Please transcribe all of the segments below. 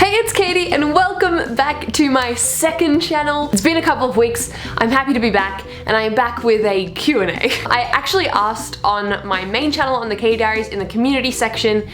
Hey, it's Caitie and welcome back to my second channel. It's been a couple of weeks. I'm happy to be back and I am back with a Q&A. I actually asked on my main channel on the Caitie Diaries in the community section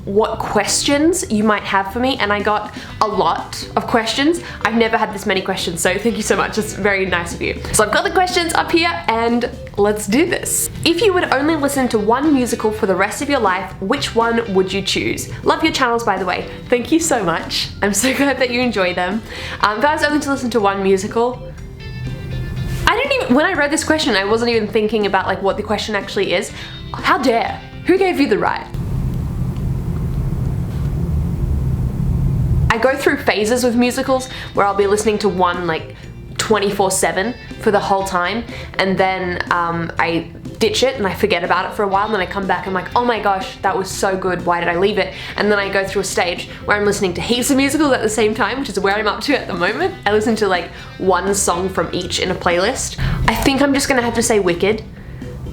what questions you might have for me, and I got a lot of questions. I've never had this many questions, so thank you so much. It's very nice of you. So I've got the questions up here and let's do this. If you would only listen to one musical for the rest of your life, which one would you choose? Love your channels, by the way. Thank you so much. I'm so glad that you enjoy them. If I was only to listen to one musical, when I read this question, I wasn't even thinking about like what the question actually is. How dare? Who gave you the right? I go through phases with musicals where I'll be listening to one like 24/7 for the whole time, and then I ditch it and I forget about it for a while, and then I come back and I'm like, oh my gosh, that was so good, why did I leave it? And then I go through a stage where I'm listening to heaps of musicals at the same time, which is where I'm up to at the moment. I listen to like one song from each in a playlist. I think I'm just gonna have to say Wicked,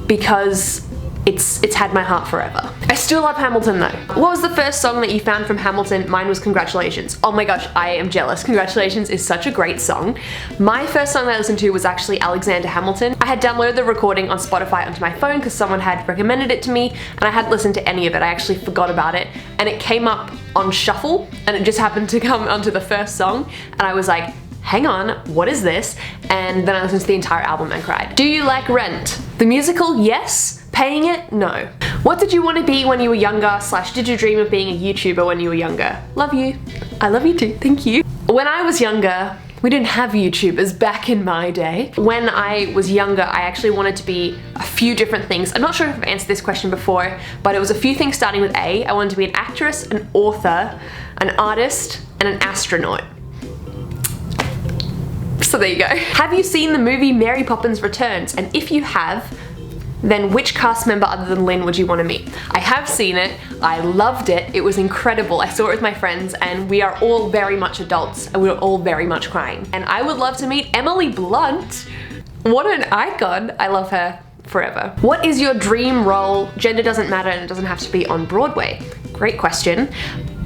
because it's had my heart forever. I still love Hamilton though. What was the first song that you found from Hamilton? Mine was Congratulations. Oh my gosh, I am jealous. Congratulations is such a great song. My first song that I listened to was actually Alexander Hamilton. I had downloaded the recording on Spotify onto my phone because someone had recommended it to me, and I hadn't listened to any of it. I actually forgot about it, and it came up on shuffle, and it just happened to come onto the first song, and I was like, hang on, what is this? And then I listened to the entire album and cried. Do you like Rent? The musical, yes. Paying it, no. What did you want to be when you were younger, / did you dream of being a YouTuber when you were younger? Love you. I love you too, thank you. When I was younger, we didn't have YouTubers back in my day. When I was younger, I actually wanted to be a few different things. I'm not sure if I've answered this question before, but it was a few things starting with A. I wanted to be an actress, an author, an artist, and an astronaut. So there you go. Have you seen the movie Mary Poppins Returns? And if you have, then which cast member other than Lynn would you want to meet? I have seen it, I loved it, it was incredible. I saw it with my friends and we are all very much adults and we were all very much crying. And I would love to meet Emily Blunt. What an icon, I love her forever. What is your dream role? Gender doesn't matter and it doesn't have to be on Broadway. Great question.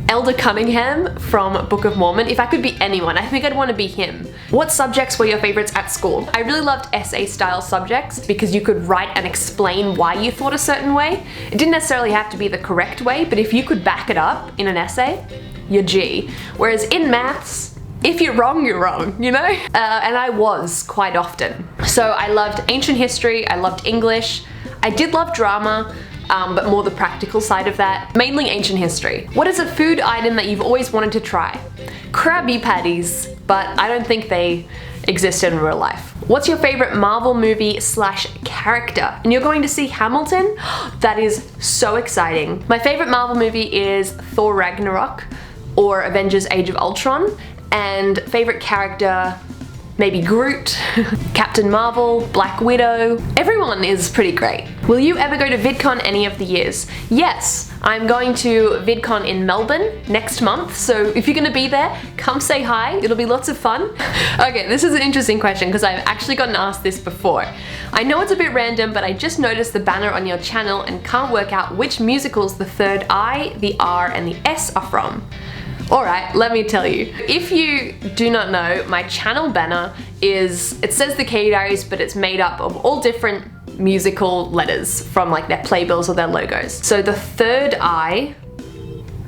Elder Cunningham from Book of Mormon. If I could be anyone, I think I'd want to be him. What subjects were your favorites at school? I really loved essay style subjects because you could write and explain why you thought a certain way. It didn't necessarily have to be the correct way, but if you could back it up in an essay, you're G. Whereas in maths, if you're wrong, you know? And I was quite often. So I loved ancient history, I loved English, I did love drama, but more the practical side of that. Mainly ancient history. What is a food item that you've always wanted to try? Krabby Patties, but I don't think they exist in real life. What's your favorite Marvel movie / character? And you're going to see Hamilton? That is so exciting. My favorite Marvel movie is Thor Ragnarok or Avengers Age of Ultron, and favorite character, maybe Groot, Captain Marvel, Black Widow. Everyone is pretty great. Will you ever go to VidCon any of the years? Yes, I'm going to VidCon in Melbourne next month, so if you're gonna be there, come say hi, it'll be lots of fun. Okay, this is an interesting question because I've actually gotten asked this before. I know it's a bit random, but I just noticed the banner on your channel and can't work out which musicals the third I, the R, and the S are from. Alright, let me tell you. If you do not know, my channel banner it says the Caitie Diaries, but it's made up of all different musical letters from like their playbills or their logos. So the third I,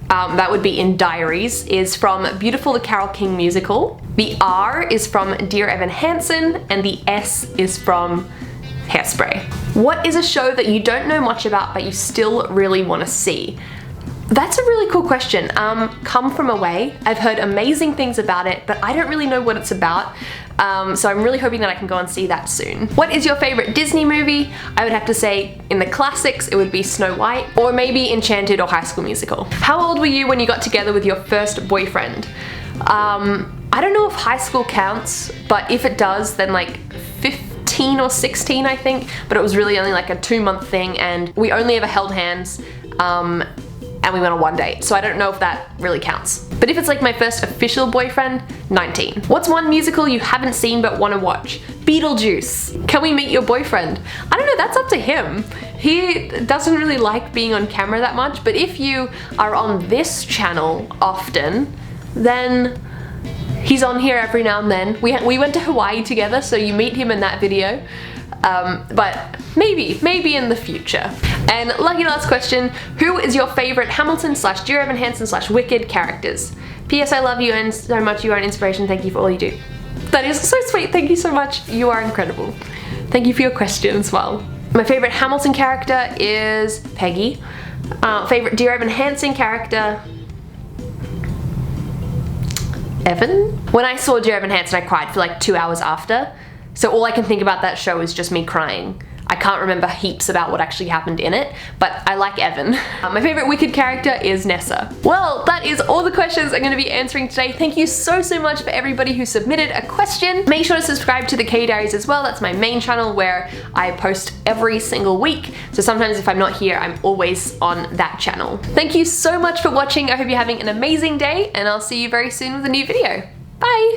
that would be in Diaries, is from Beautiful the Carole King musical. The R is from Dear Evan Hansen, and the S is from Hairspray. What is a show that you don't know much about but you still really want to see? That's a really cool question. Come From Away. I've heard amazing things about it, but I don't really know what it's about. So I'm really hoping that I can go and see that soon. What is your favorite Disney movie? I would have to say in the classics, it would be Snow White, or maybe Enchanted or High School Musical. How old were you when you got together with your first boyfriend? I don't know if high school counts, but if it does, then like 15 or 16, I think. But it was really only like a 2-month thing, and we only ever held hands. And we went on one date, so I don't know if that really counts. But if it's like my first official boyfriend, 19. What's one musical you haven't seen but want to watch? Beetlejuice. Can we meet your boyfriend? I don't know, that's up to him. He doesn't really like being on camera that much, but if you are on this channel often, then he's on here every now and then. We went to Hawaii together, so you meet him in that video. But maybe in the future. And lucky last question, who is your favorite Hamilton / Dear Evan Hansen / Wicked characters? P.S. I love you and so much. You are an inspiration. Thank you for all you do. That is so sweet. Thank you so much. You are incredible. Thank you for your question as well. My favorite Hamilton character is Peggy. Favorite Dear Evan Hansen character, Evan? When I saw Dear Evan Hansen, I cried for like 2 hours after. So all I can think about that show is just me crying. I can't remember heaps about what actually happened in it, but I like Evan. My favorite Wicked character is Nessa. Well, that is all the questions I'm going to be answering today. Thank you so much for everybody who submitted a question. Make sure to subscribe to the Caitie Diaries as well. That's my main channel where I post every single week. So sometimes if I'm not here, I'm always on that channel. Thank you so much for watching. I hope you're having an amazing day, and I'll see you very soon with a new video. Bye!